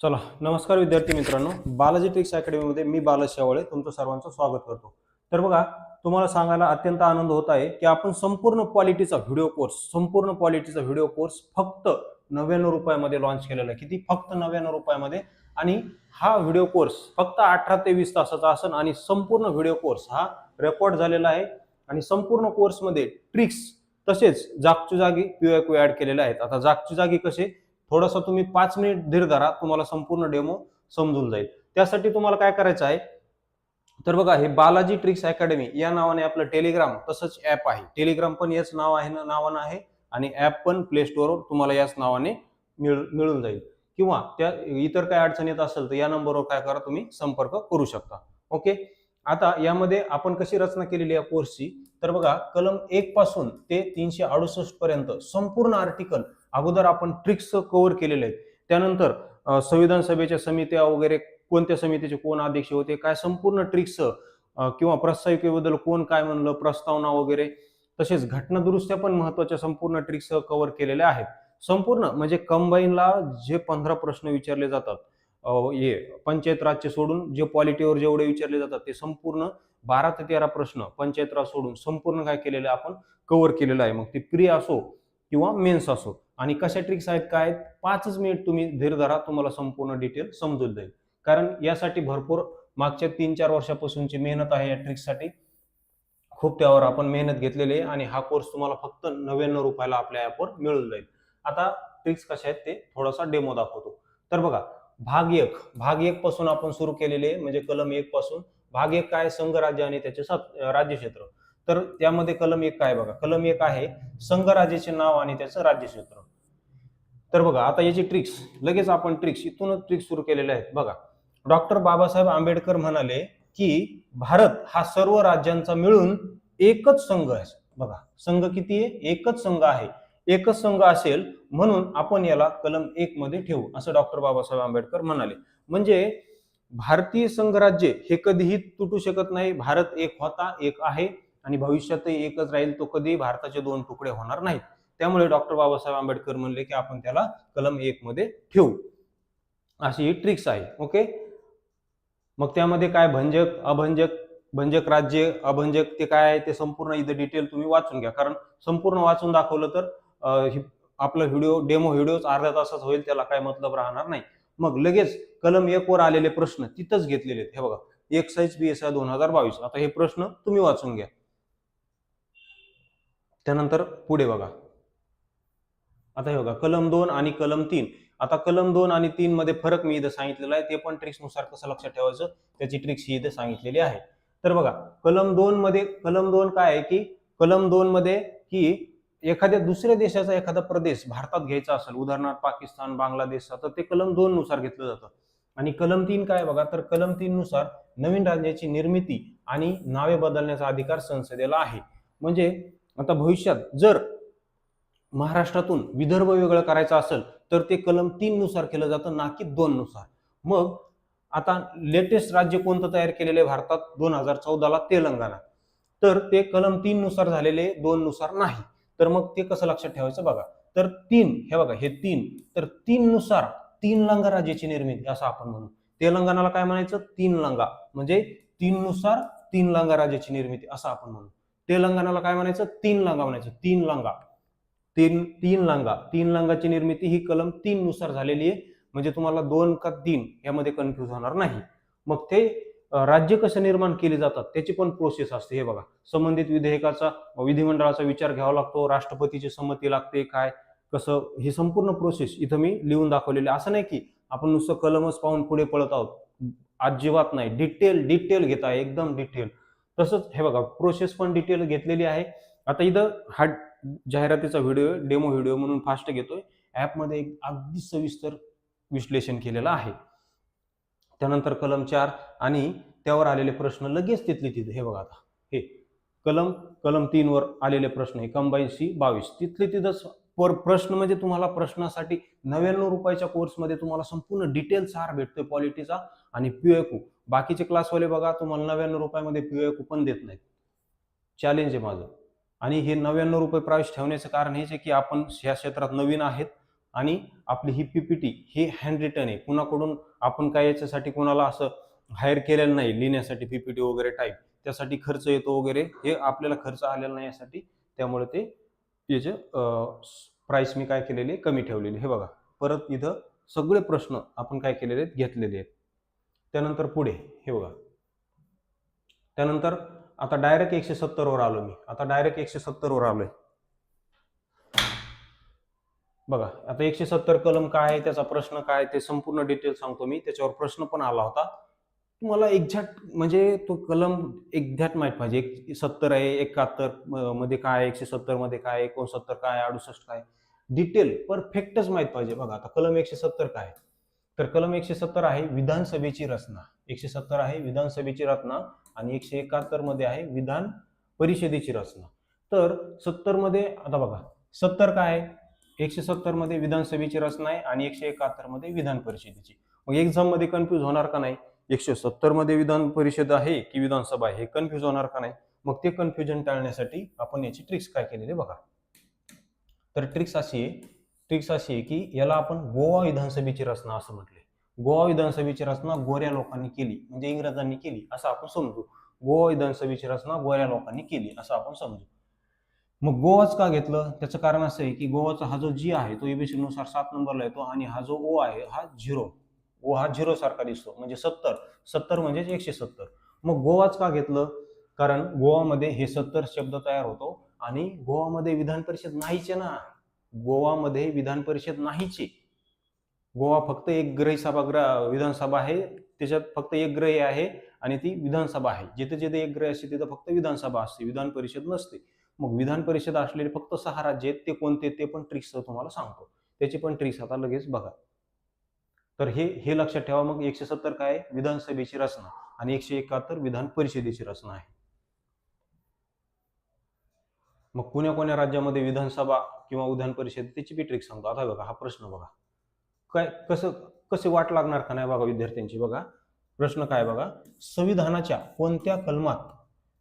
चला, नमस्कार विद्यार्थी मित्रांनो. बालाजी ट्रिक्स अकॅडमीमध्ये मी बालाजी शेवाळे तुमचं सर्वांचं स्वागत करतो. तर बघा, तुम्हाला सांगायला अत्यंत आनंद होत आहे की आपण संपूर्ण क्वालिटीचा व्हिडिओ कोर्स फक्त 99 रुपयामध्ये लॉन्च केलेला आहे. किती? फक्त 99 रुपयामध्ये. आणि हा व्हिडिओ कोर्स फक्त 18 ते 20 तासाचा असेल आणि संपूर्ण व्हिडिओ कोर्स हा रेकॉर्ड झालेला आहे. आणि संपूर्ण कोर्समध्ये ट्रिक्स तसेच जागच्या जागी पीओक्यू ऍड केलेले आहेत. आता जागच्या जागी कसे, थोडासा तुम्ही 5 मिनिट धीर धरा, तुम्हाला संपूर्ण डेमो समजून जाईल. त्यासाठी तुम्हाला काय करायचं आहे, तर बघा, हे बालाजी ट्रिक्स अकॅडमी या नावाने आपलं टेलिग्राम तसंच ऍप आहे. टेलिग्राम पण याच नावानं आहे आणि ऍप पण प्ले स्टोअरवर तुम्हाला याच नावाने मिळून जाईल. किंवा त्या इतर काय अडचण येत असेल तर या नंबरवर काय करा, तुम्ही संपर्क करू शकता. ओके. आता यामध्ये आपण कशी रचना केलेली आहे कोर्सची, तर बघा, कलम 1 पासून ते 368 पर्यंत संपूर्ण आर्टिकल अगोदर आपण ट्रिक्स कव्हर केलेले आहेत. त्यानंतर संविधान सभेच्या समित्या वगैरे, कोणत्या समितीचे कोण अध्यक्ष होते, काय संपूर्ण ट्रिक्स किंवा प्रस्ताविकेबद्दल कोण काय म्हणलं, प्रस्तावना वगैरे, तसेच घटना दुरुस्त्या पण महत्वाच्या संपूर्ण ट्रिक्स कव्हर केलेल्या आहेत. संपूर्ण म्हणजे कंबाईनला जे 15 प्रश्न विचारले जातात, हे पंचायत राजचे सोडून जे पॉलिटीवर जेवढे विचारले जातात ते संपूर्ण 12 ते 13 प्रश्न पंचायत राज सोडून संपूर्ण काय केलेले आपण कव्हर केलेलं आहे. मग ते प्री असो किंवा मेन्स असो. आणि कशा ट्रिक्स आहेत, काय आहेत, 5 मिनिट तुम्ही धीर धरा, तुम्हाला संपूर्ण डिटेल समजून जाईल. कारण यासाठी भरपूर मागच्या 3-4 वर्षापासूनची मेहनत आहे या ट्रिक्ससाठी. खूप त्यावर आपण मेहनत घेतलेली आहे आणि हा कोर्स तुम्हाला फक्त 99 रुपयाला आपल्या ऍपवर मिळून जाईल. आता ट्रिक्स कशा आहेत ते थोडासा डेमो दाखवतो. तर बघा, भाग 1 पासून आपण सुरू केलेले आहे, म्हणजे कलम 1 पासून. भाग 1 काय, संघ राज्य आणि त्याचे राज्यक्षेत्र. तर त्यामध्ये कलम 1 काय, बघा, कलम 1 आहे संघ राज्याचे नाव आणि त्याचं राज्यक्षेत्र. तर बघा, आता याची ट्रिक्स लगेच आपण इथूनच ट्रिक्स सुरू केलेल्या आहेत. बघा, डॉक्टर बाबासाहेब आंबेडकर म्हणाले की भारत हा सर्व राज्यांचा मिळून एकच संघ आहे. बघा, संघ किती आहे? एकच संघ आहे. एकच संघ असेल म्हणून आपण याला कलम 1 मध्ये ठेवू, असं डॉक्टर बाबासाहेब आंबेडकर म्हणाले. म्हणजे भारतीय संघराज्य हे कधीही तुटू शकत नाही. भारत एक होता, एक आहे आणि भविष्यातही एकच राहील. तो कधीही भारताचे 2 तुकडे होणार नाहीत. त्यामुळे डॉक्टर बाबासाहेब आंबेडकर म्हणले की आपण त्याला कलम 1 मध्ये ठेवू. अशी ही ट्रिक्स आहे. ओके. मग त्यामध्ये काय, भंजक राज्य, अभंजक ते काय आहे ते संपूर्ण इथे डिटेल तुम्ही वाचून घ्या. कारण संपूर्ण वाचून दाखवलं तर आपला डेमो व्हिडिओ अर्ध्या तासाचा होईल, त्याला काय मतलब राहणार नाही. मग लगेच कलम 1 वर आलेले प्रश्न तिथंच घेतलेले आहेत. हे बघा, एक्साइज BSI 2022. आता हे प्रश्न तुम्ही वाचून घ्या. त्यानंतर पुढे बघा, आता हे बघा, कलम 2 आणि कलम 3. आता कलम 2 आणि 3 मध्ये फरक मी इथं सांगितलेला आहे. ते पण ट्रिक्सनुसार कसं लक्षात ठेवायचं त्याची ट्रिक्स ही इथे सांगितलेली आहे. तर बघा, कलम 2 काय आहे की, कलम 2 मध्ये की एखाद्या दुसऱ्या देशाचा एखादा प्रदेश भारतात घ्यायचा असेल, उदाहरणार्थ पाकिस्तान, बांगलादेश, तर ते कलम 2 नुसार घेतलं जातं. आणि कलम 3 काय बघा, तर कलम 3 नुसार नवीन राज्याची निर्मिती आणि नावे बदलण्याचा अधिकार संसदेला आहे. म्हणजे आता भविष्यात जर महाराष्ट्रातून विदर्भ वेगळं करायचं असेल तर ते कलम 3 नुसार केलं जातं, ना की 2 नुसार. मग आता लेटेस्ट राज्य कोणतं तयार केलेलं आहे भारतात 2014 ला? तेलंगणा. तर ते कलम 3 नुसार झालेले, 2 नुसार नाही. तर मग ते कसं लक्षात ठेवायचं बघा, तर 3, हे बघा, हे 3, तर 3 नुसार 3 लंगा राज्याची निर्मिती असं आपण म्हणू. तेलंगणाला काय म्हणायचं? 3 लंगा, म्हणजे 3 नुसार 3 लंगा राज्याची निर्मिती असं आपण म्हणू. तेलंगणाला काय म्हणायचं? 3 लंगा म्हणायचं. 3 लंगा, 3 लंगाची निर्मिती ही कलम 3 नुसार झालेली आहे. म्हणजे तुम्हाला 2 का 3 यामध्ये कन्फ्युज होणार नाही. मग ते राज्य कसं निर्माण केले जातात त्याची पण प्रोसेस असते. हे बघा, संबंधित विधेयकाचा विधिमंडळाचा विचार घ्यावा लागतो, राष्ट्रपतीची संमती लागते, काय कसं, ही संपूर्ण प्रोसेस इथं मी लिहून दाखवलेली. असं नाही की आपण नुसतं कलमच पाहून पुढे पळत आहोत, अजिबात नाही. डिटेल घेत आहे, एकदम डिटेल. तसंच हे बघा, प्रोसेस पण डिटेल घेतलेली आहे. आता इथं हा जाहिरातीचा व्हिडिओ, डेमो व्हिडिओ म्हणून फास्ट घेतोय. ऍपमध्ये अगदी सविस्तर विश्लेषण केलेलं आहे. त्यानंतर कलम 4 आणि त्यावर आलेले प्रश्न लगेच तिथले तिथे. हे बघा, आता हे कलम 3 वर आलेले प्रश्न, हे कंबाईन C 22 तिथले तिथंच प्रश्न. म्हणजे तुम्हाला प्रश्नासाठी 99 रुपयाच्या कोर्समध्ये तुम्हाला संपूर्ण डिटेल सार भेटतोय पॉलिटीचा आणि पीओक्यू. बाकीचे क्लासवाले बघा, तुम्हाला 99 रुपयामध्ये पीओक्यू पण देत नाहीत. चॅलेंज आहे माझं. आणि हे 99 रुपये प्राइस ठेवण्याचं कारण हेच आहे की आपण या क्षेत्रात नवीन आहेत. आणि आपली ही पीपीटी हे हँड रिटन आहे, कुणाकडून आपण काय याच्यासाठी कोणाला असं हायर केलेलं नाही लिहिण्यासाठी पीपीटी वगैरे टाईप, त्यासाठी खर्च येतो वगैरे, हे आपल्याला खर्च आलेला नाही यासाठी, त्यामुळे ते याचे प्राइस मी काय केलेली कमी ठेवलेली. हे बघा परत इथं सगळे प्रश्न आपण काय केलेले आहेत घेतलेले आहेत. त्यानंतर पुढे हे बघा, त्यानंतर आता डायरेक्ट 170 वर आलो मी. आता डायरेक्ट 170 वर आलोय बघा. आता 170 कलम काय आहे, त्याचा प्रश्न काय ते संपूर्ण डिटेल सांगतो मी. त्याच्यावर प्रश्न पण आला होता. तुम्हाला एक्झॅक्ट म्हणजे तो कलम एक्झॅक्ट माहित पाहिजे. 70 आहे, 71 मध्ये काय, 170 मध्ये काय, 69 काय, 68 काय, डिटेल परफेक्टच माहित पाहिजे. बघा आता कलम 170 काय, तर कलम 170 आहे विधानसभेची रचना. 170 आहे विधानसभेची रचना आणि 171 मध्ये आहे विधान परिषदेची रचना. तर 70 मध्ये आता बघा 70 काय, 170 मध्ये विधानसभेची रचना आहे आणि 171 मध्ये विधान परिषदेची. मग एक्झाम मध्ये कन्फ्युज होणार का नाही, 170 मध्ये विधान परिषद आहे की विधानसभा आहे, हे कन्फ्युज होणार का नाही. मग ते कन्फ्युजन टाळण्यासाठी आपण याची ट्रिक्स काय केलेली बघा. तर ट्रिक्स अशी आहे की याला आपण गोवा विधानसभेची रचना असं म्हटले. गोवा विधानसभेची रचना गोऱ्या लोकांनी केली, म्हणजे इंग्रजांनी केली असं आपण समजू. गोवा विधानसभेची रचना गोऱ्या लोकांनी केली असं आपण समजू. मग गोवाच का घेतलं, त्याचं कारण असं आहे की गोवाचा हा जो जी आहे तो एबीसी नुसार 7 नंबरला येतो आणि हा जो ओ आहे हा 0, ओ हा 0 सारखा दिसतो, म्हणजे 70 म्हणजे 170. मग गोवाच का घेतलं, कारण गोवामध्ये हे 70 शब्द तयार होतो आणि गोवामध्ये विधान परिषद नाहीचे ना, गोवामध्ये विधान परिषद नाहीचे. गोवा फक्त एक ग्रही विधानसभा आहे, त्याच्यात फक्त एक ग्रही आहे आणि ती विधानसभा आहे. जिथे जिथे एक ग्रही असते तिथं फक्त विधानसभा असते, विधान परिषद नसते. मग विधान परिषद असलेले फक्त 6 राज्य आहेत, ते कोणते ते पण ट्रिक्स तुम्हाला सांगतो. त्याची पण ट्रिक्स आता लगेच बघा. तर हे लक्षात ठेवा. मग 170 काय, विधानसभेची रचना आणि 171 विधान परिषदेची रचना आहे. मग कोण्या राज्यामध्ये विधानसभा किंवा विधान परिषद त्याची बी ट्रिक सांगतो. आता बघा हा प्रश्न बघा, काय कसे वाट लागणार का नाही बघा विद्यार्थ्यांची. बघा प्रश्न काय बघा, संविधानाच्या कोणत्या कलमात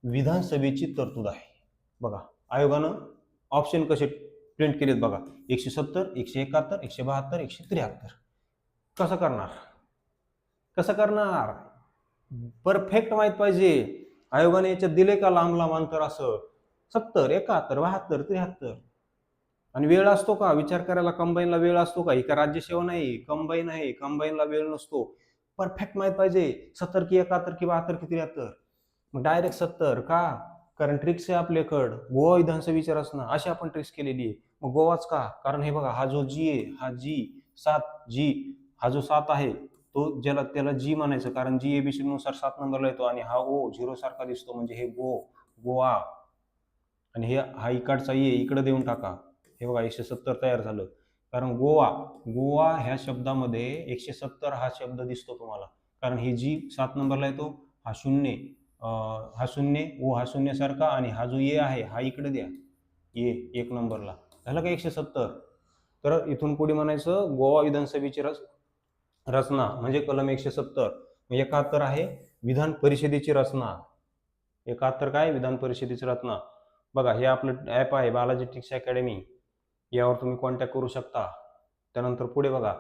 विधानसभेची तरतूद आहे. बघा आयोगानं ऑप्शन कसे प्रिंट केलेत बघा, 170, 171, 172, 173. कसं करणार परफेक्ट माहित पाहिजे. आयोगाने याच्यात दिले का लांब लांब अंतर असं 70, 71, 72, 73. आणि वेळ असतो का विचार करायला, कंबाईनला वेळ असतो का, ही का राज्यसेवा नाही, कंबाईन आहे, कंबाईनला वेळ नसतो. परफेक्ट माहित पाहिजे 70 की 71 की 72 की 73. मग डायरेक्ट 70 का, कारण ट्रिक्स आहे आपल्याकडं, गोवा विधानसभेची रचना अशी आपण ट्रिक्स केलेली आहे. मग गोवाच का, कारण हे बघा हा जो जी आहे, हा जी 7 जी, हा जो 7 आहे तो त्याला जी म्हणायचं, कारण जी एबीसी नुसार 7 नंबरला येतो आणि हा ओ 0 सारखा दिसतो, म्हणजे हे गोवा. आणि हे हा इकडचा ये इकडे देऊन टाका. हे बघा 170 तयार झालं, कारण गोवा ह्या शब्दामध्ये 170 हा शब्द दिसतो तुम्हाला, कारण हे जी 7 नंबरला येतो, हा शून्य, हा शून्य, ओ हा शून्य सारखा, आणि हा जो ये आहे हा इकडे द्या, ये 1 नंबरला झालं का 170. तर इथून पुढे म्हणायचं गोवा विधानसभेची रचना म्हणजे कलम 170. 71 आहे विधान परिषदेची रचना. 71 काय, विधान परिषदेची रचना. बघा हे आपलं ॲप आहे बालाजी ट्रिक्स अकॅडमी, यावर तुम्ही कॉन्टॅक्ट करू शकता. त्यानंतर पुढे बघा,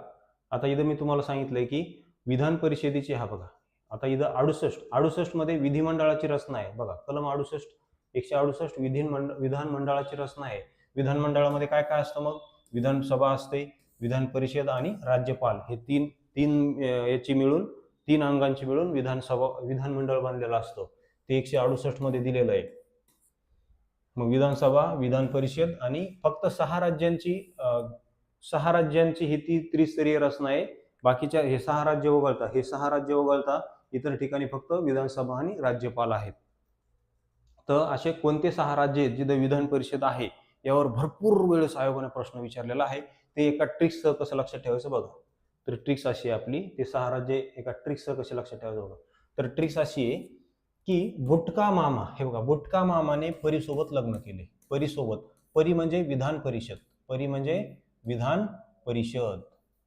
आता इथं मी तुम्हाला सांगितलंय की विधान परिषदेची, हा बघा आता इथं 68 मध्ये विधिमंडळाची रचना आहे. बघा कलम 68, 168 विधानमंडळाची रचना आहे. विधानमंडळामध्ये काय काय असतं, मग विधानसभा असते, विधान परिषद आणि राज्यपाल, हे तीन याची मिळून 3 अंगांची मिळून विधानमंडळ बनलेलं असतं. ते 168 मध्ये दिलेलं आहे. मग विधानसभा, विधान परिषद आणि फक्त 6 राज्यांची ही ती त्रिस्तरीय रचना आहे. बाकीच्या हे 6 राज्य वगळता इतर ठिकाणी फक्त विधानसभा आणि राज्यपाल आहेत. तर असे कोणते 6 राज्य आहेत जिथे विधान परिषद आहे, यावर भरपूर वेळेस आयोगाने प्रश्न विचारलेला आहे. ते एका ट्रिक्सचं कसं लक्षात ठेवायचं बघा. तर ट्रिक्स अशी आहे आपली, ते 6 राज्य एका ट्रिक्सचं कसे लक्षात ठेवायचं बघा. तर ट्रिक्स अशी आहे की बुटका मामा, हे बघा बुटका मामाने परीसोबत लग्न केले. परी म्हणजे विधान परिषद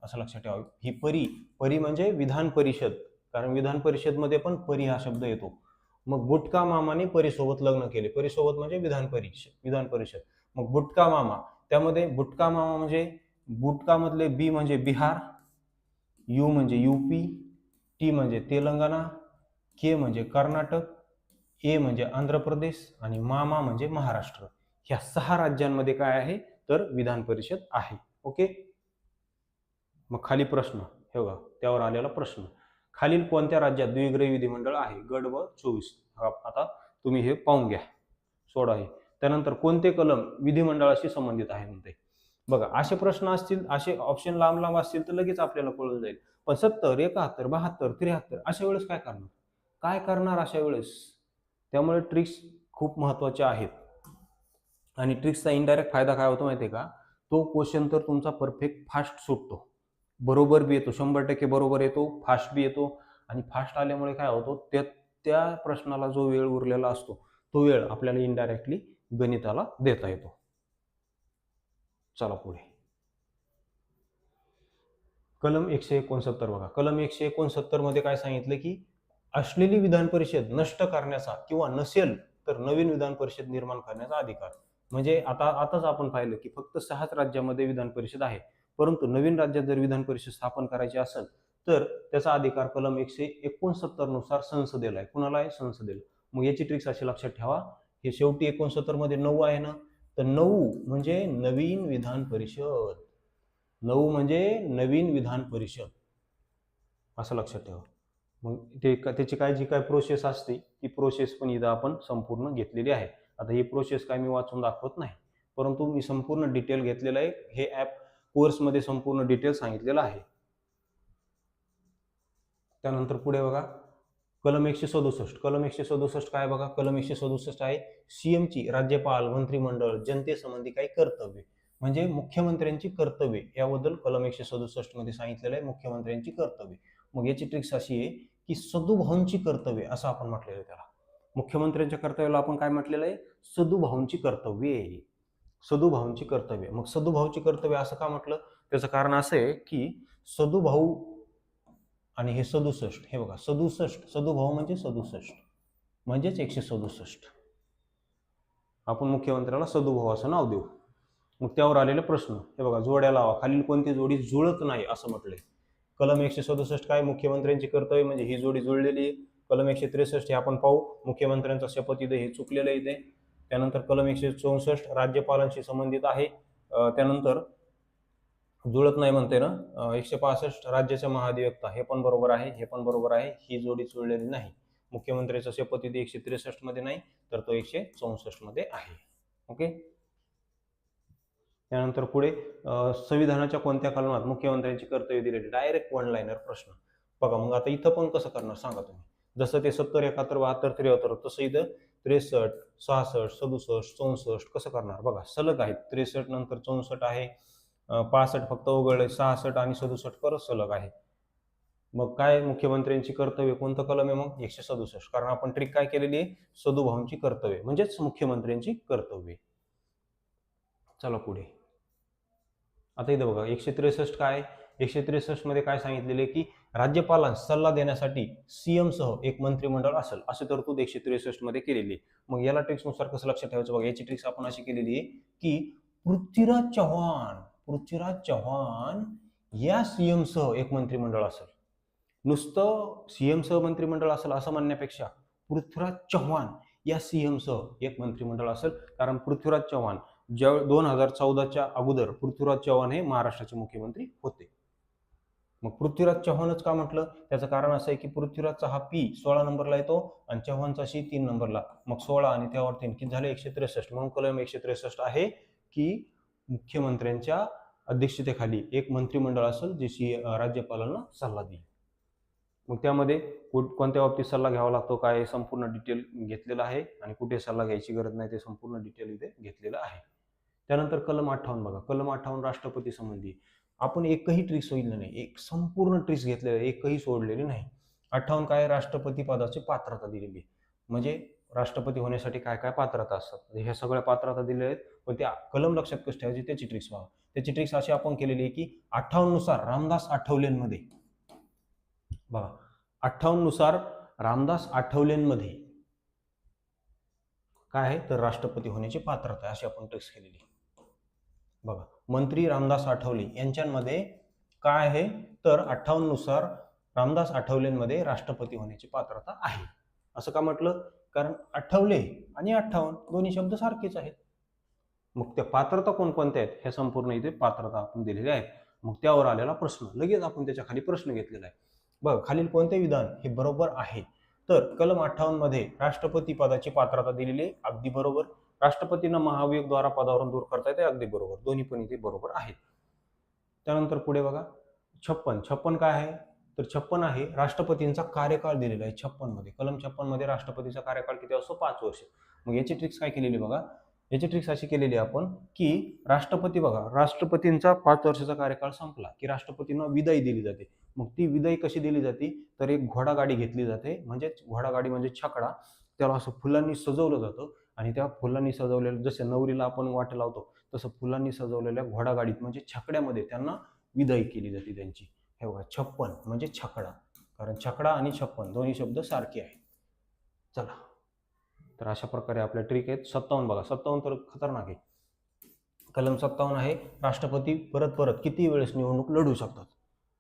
असं लक्षात ठेवा. ही परी म्हणजे विधान परिषद, कारण विधान परिषद मध्ये पण परी हा शब्द येतो. मग बुटका मामाने परीसोबत लग्न केले. परीसोबत म्हणजे विधान परिषद. मग बुटका मामा, त्यामध्ये बुटका मामा म्हणजे बुटका मधले बी म्हणजे बिहार, यू म्हणजे यूपी, टी म्हणजे तेलंगणा, के म्हणजे कर्नाटक, ए म्हणजे आंध्र प्रदेश आणि मामा म्हणजे महाराष्ट्र. ह्या 6 राज्यांमध्ये काय आहे तर विधान परिषद आहे. ओके. मग खाली प्रश्न हे बघा, त्यावर आलेला प्रश्न, खालील कोणत्या राज्यात द्विग्रही विधिमंडळ आहे? गड व 24. आता तुम्ही हे पाहून घ्या, सोडा हे. त्यानंतर कोणते कलम विधिमंडळाशी संबंधित आहे म्हणते. बघा, असे प्रश्न असतील, असे ऑप्शन लांब लांब असतील तर लगेच आपल्याला कळून जाईल. पण 70, 71, 72, 73 अशा वेळेस काय करणार? काय करणार अशा वेळेस? त्यामुळे ट्रिक्स खूप महत्वाच्या आहेत. आणि ट्रिक्सचा इनडायरेक्ट फायदा काय होतो माहिती आहे का? तो क्वेश्चन तर तुमचा परफेक्ट फास्ट सुटतो, बरोबर बी येतो, 100% बरोबर येतो, फास्ट बी येतो. आणि फास्ट आल्यामुळे काय होतो, त्या प्रश्नाला जो वेळ उरलेला असतो तो वेळ आपल्याला इनडायरेक्टली गणिताला देता येतो. चला पुढे. कलम 169 बघा, कलम 169 मध्ये काय सांगितलं की असलेली विधान परिषद नष्ट करण्याचा किंवा नसेल तर नवीन विधान परिषद निर्माण करण्याचा अधिकार. म्हणजे आताच आपण पाहिलं की फक्त 6च राज्यामध्ये विधान परिषद आहे, परंतु नवीन राज्यात जर विधान परिषद स्थापन करायची असेल तर त्याचा अधिकार कलम 169 नुसार संसदेला आहे. कुणाला आहे? संसदेला. मग याची ट्रिक्स अशी लक्षात ठेवा, हे शेवटी 69 मध्ये 9 आहे ना, तर 9 म्हणजे नवीन विधान परिषद. 9 म्हणजे नवीन विधान परिषद, असं लक्षात ठेवा. मग त्याची काय जी काय प्रोसेस असते ती प्रोसेस पण इथं आपण संपूर्ण घेतलेली आहे. आता ही प्रोसेस काय मी वाचून दाखवत नाही, परंतु मी संपूर्ण डिटेल घेतलेलं आहे. हे ॲप कोर्समध्ये संपूर्ण डिटेल सांगितलेलं आहे. त्यानंतर पुढे बघा, कलम 167. कलम 167 काय बघा, कलम 167 आहे सीएमची, राज्यपाल, मंत्रिमंडळ, जनतेसंबंधी काही कर्तव्य, म्हणजे मुख्यमंत्र्यांची कर्तव्ये याबद्दल कलम 167 मध्ये सांगितलेलं आहे, मुख्यमंत्र्यांची कर्तव्ये. मग याची ट्रिक्स अशी आहे की सदुभाऊंची कर्तव्ये असं आपण म्हटलेलं आहे त्याला. मुख्यमंत्र्यांच्या कर्तव्याला आपण काय म्हटलेलं आहे? सदुभाऊंची कर्तव्ये. सदुभाऊंची कर्तव्य. मग सदुभाऊची कर्तव्य असं का म्हटलं? त्याचं कारण असं आहे की सदुभाऊ आणि हे 67, हे बघा 67, सदुभाऊ म्हणजे 67 म्हणजेच 167. आपण मुख्यमंत्र्याला सदुभाऊ असं नाव देऊ. मग त्यावर आलेले प्रश्न हे बघा, जोड्या लावा. खालील कोणती जोडी जुळत नाही असं म्हटलंय. कलम 167 काय? मुख्यमंत्र्यांची कर्तव्य, म्हणजे ही जोडी जुळलेली आहे. कलम 163 हे आपण पाहू, मुख्यमंत्र्यांचा शपथ हे चुकलेलं आहे. त्यानंतर कलम 164 राज्यपालांशी संबंधित आहे. त्यानंतर जुळत नाही म्हणते ना. 165 राज्याच्या महाधिवक्ता, हे पण बरोबर आहे, हे पण बरोबर आहे. ही जोडी जुळलेली नाही. मुख्यमंत्र्याचा शपथविधी 163 मध्ये नाही तर तो 164 मध्ये आहे. ओके. त्यानंतर पुढे संविधानाच्या कोणत्या कलमात मुख्यमंत्र्यांची कर्तव्य दिलेली? डायरेक्ट वन लाईनर प्रश्न बघा. मग आता इथं पण कसं करणार सांगा तुम्ही? जसं ते 70, 71, 72, 73 तसं इथं 63, 66, 67, 64 कसं करणार बघा. सलग आहेत. 63 नंतर 64 आहे, 65 फक्त वगळले, 66 आणि 67 परत सलग आहे. मग काय मुख्यमंत्र्यांची कर्तव्य कोणतं कलम आहे मग? 167. कारण आपण ट्रिक काय केलेली आहे? सदुभाऊंची कर्तव्य म्हणजेच मुख्यमंत्र्यांची कर्तव्य. चला पुढे. आता इथं बघा 163 काय? 163 मध्ये काय सांगितलेले की राज्यपालांस सल्ला देण्यासाठी सीएम सह एक मंत्रिमंडळ असेल, अशी तरतूद 163 मध्ये केलेली आहे. मग याला ट्रिक्स नुसार कसं लक्षात ठेवायचं बघा. याची ट्रिक्स आपण अशी केलेली आहे की पृथ्वीराज चव्हाण या सीएम सह एक मंत्रिमंडळ असेल. नुसतं सीएम सह मंत्रिमंडळ असेल असं म्हणण्यापेक्षा पृथ्वीराज चव्हाण या सीएम सह एक मंत्रिमंडळ असेल. कारण पृथ्वीराज चव्हाण ज्या 2014च्या अगोदर पृथ्वीराज चव्हाण हे महाराष्ट्राचे मुख्यमंत्री होते. मग पृथ्वीराज चव्हाणच का म्हटलं? त्याचं कारण असं आहे की पृथ्वीराजचा हा पी 16 नंबरला येतो आणि चव्हाणचा शी 3 नंबरला. मग 16 आणि त्यावर 3 किती झाले? 163. म्हणून कलम 163 आहे की मुख्यमंत्र्यांच्या अध्यक्षतेखाली एक मंत्रिमंडळ असेल जे राज्यपालांना सल्ला देईल. मग त्यामध्ये कोणत्या बाबतीत सल्ला घ्यावा लागतो काय संपूर्ण डिटेल घेतलेलं आहे आणि कुठे सल्ला घ्यायची गरज नाही ते संपूर्ण डिटेल इथे घेतलेलं आहे. त्यानंतर कलम 58 बघा. कलम 58 राष्ट्रपती संबंधी. आपण एकही ट्रिक सोडलेलं नाही, एक संपूर्ण ट्रिक्स घेतलेलं आहे, एकही सोडलेली नाही. 58 काय? राष्ट्रपती पदाची पात्रता दिलेली आहे. म्हणजे राष्ट्रपती होण्यासाठी काय काय पात्रता असतात ह्या सगळ्या पात्रता दिलेल्या आहेत. पण त्या कलम लक्षात कशी ठेवायची त्याची ट्रिक्स बघा. त्याची ट्रिक्स अशी आपण केलेली आहे की 58 नुसार रामदास आठवलेंमध्ये बघा, 58 नुसार रामदास आठवलेंमध्ये काय आहे तर राष्ट्रपती होण्याची पात्रता आहे, अशी आपण ट्रिक्स केलेली बघा. मंत्री रामदास आठवले यांच्यामध्ये काय आहे, तर 58 नुसार रामदास आठवलेंमध्ये राष्ट्रपती होण्याची पात्रता आहे. असं का म्हटलं, कारण आठवले आणि 58 दोन्ही शब्द सारखेच आहेत. मग त्या पात्रता कोणकोणत्या आहेत हे संपूर्ण इथे पात्रता आपण दिलेल्या आहेत. मग त्यावर आलेला प्रश्न लगेच आपण त्याच्या खाली प्रश्न घेतलेला आहे. बघ, खालील कोणते विधान हे बरोबर आहे, तर कलम 58 मध्ये राष्ट्रपती पदाची पात्रता दिलेली आहे, अगदी बरोबर. राष्ट्रपतींना महाभियोगद्वारा पदावरून दूर करता येते, अगदी बरोबर. दोन्ही पण इथे बरोबर आहेत. त्यानंतर पुढे बघा 56 काय आहे, तर 56 आहे राष्ट्रपतींचा कार्यकाळ दिलेला आहे 56 मध्ये. कलम 56 मध्ये राष्ट्रपतीचा कार्यकाळ किती असतो, 5 वर्ष. मग याची ट्रिक्स काय केलेली बघा, याची ट्रिक्स अशी केलेली आपण की राष्ट्रपती बघा, राष्ट्रपतींचा 5 वर्षाचा कार्यकाळ संपला की राष्ट्रपतींना विदाई दिली जाते. मग ती विदाई कशी दिली जाते, तर एक घोडागाडी घेतली जाते, म्हणजे घोडागाडी म्हणजे छकडा, त्याला असं फुलांनी सजवलं जातं आणि त्या फुलांनी सजवलेलं, जसे नवरीला आपण वाट लावतो तसं फुलांनी सजवलेल्या घोडागाडीत म्हणजे छकड्यामध्ये त्यांना विदाई केली जाते त्यांची. हे बघा 56 म्हणजे छकडा, कारण छकडा आणि 56 दोन्ही शब्द सारखे आहेत. चला, तर अशा प्रकारे आपल्या ट्रिक आहेत. 57 बघा, 57 तर खतरनाक आहे. कलम 57 आहे राष्ट्रपती परत परत किती वेळेस निवडणूक लढू शकतात.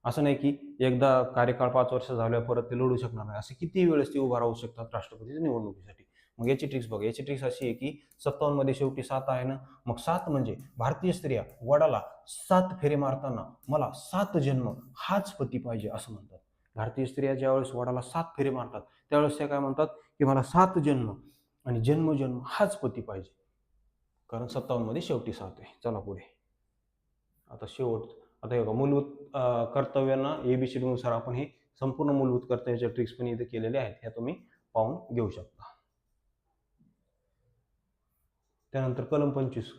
असं नाही की एकदा कार्यकाळ 5 वर्ष झाल्यावर परत ते लढू शकणार नाही, असं किती वेळेस ते उभा राहू शकतात राष्ट्रपतीच्या निवडणुकीसाठी. मग याची ट्रिक्स बघा, याची ट्रिक्स अशी आहे की 57 मध्ये शेवटी 7 आहे ना, मग 7 म्हणजे भारतीय स्त्रिया वडाला 7 फेरे मारताना मला 7 जन्म हाच पती पाहिजे असं म्हणतात. भारतीय स्त्रिया ज्यावेळेस वडाला 7 फेरे मारतात त्यावेळेस त्या काय म्हणतात की मला 7 जन्म आणि जन्मजन्म हाच पती पाहिजे, कारण 57 मध्ये शेवटी 7 आहे. चला पुढे, आता शेवट. आता हे बघा, मूलभूत कर्तव्यांना ABCD नुसार आपण हे संपूर्ण मूलभूत कर्तव्याच्या ट्रिक्स पण इथे केलेले आहेत, ह्या तुम्ही पाहून घेऊ शकता. त्यानंतर कलम 25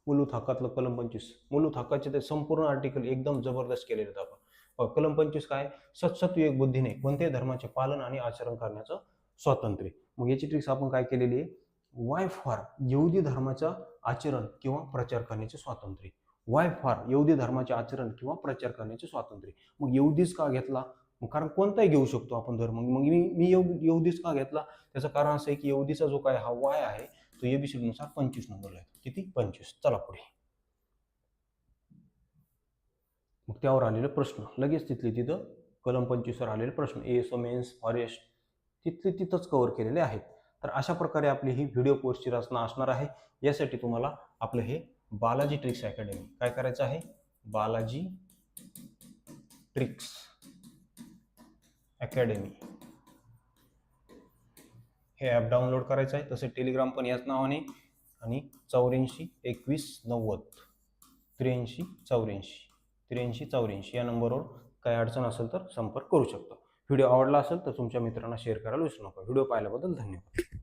मूलभूत हक्कातलं कलम 25, मूलभूत हक्काचे ते संपूर्ण आर्टिकल एकदम जबरदस्त केलेले आहेत आपण. कलम 25 काय, सत्सत्विवेक बुद्धीने कोणत्याही धर्माचे पालन आणि आचरण करण्याचं स्वातंत्र्य. मग याची ट्रिक्स आपण काय केलेली आहे, वाय फॉर यहुदी धर्माचं आचरण किंवा प्रचार करण्याचे स्वातंत्र्य. वाय फॉर यहुदी धर्माचे आचरण किंवा प्रचार करण्याचे स्वातंत्र्य. मग यहुदीच का घेतला, कारण कोणताही घेऊ शकतो आपण धर्म. मग मी यहुदीच का घेतला, त्याचं कारण असं आहे की यहुदीचा जो काय हा वाय आहे तो ABCD नुसार 25 नंबरला आहे. किती, 25. चला पुढे, मग त्यावर आलेले प्रश्न लगेच तिथले तिथं कलम 25 वर आलेले प्रश्न ASO मेन्स फॉरेस्ट तिथले तिथंच कव्हर केलेले आहेत. तर अशा प्रकारे आपली ही व्हिडिओ कोर्सची रचना असणार आहे. यासाठी तुम्हाला आपलं हे बालाजी ट्रिक्स अकॅडमी काय करायचं आहे, बालाजी ट्रिक्स अकॅडमी हे ॲप डाउनलोड करायचं आहे. तसे टेलिग्राम पण याच नावाने, आणि 84 21 90 83 84 या नंबरवर काही अडचण असेल तर संपर्क करू शकता. व्हिडिओ आवडला असेल तर तुमच्या मित्रांना शेअर करायला विसरू नका. व्हिडिओ पाहिल्याबद्दल धन्यवाद.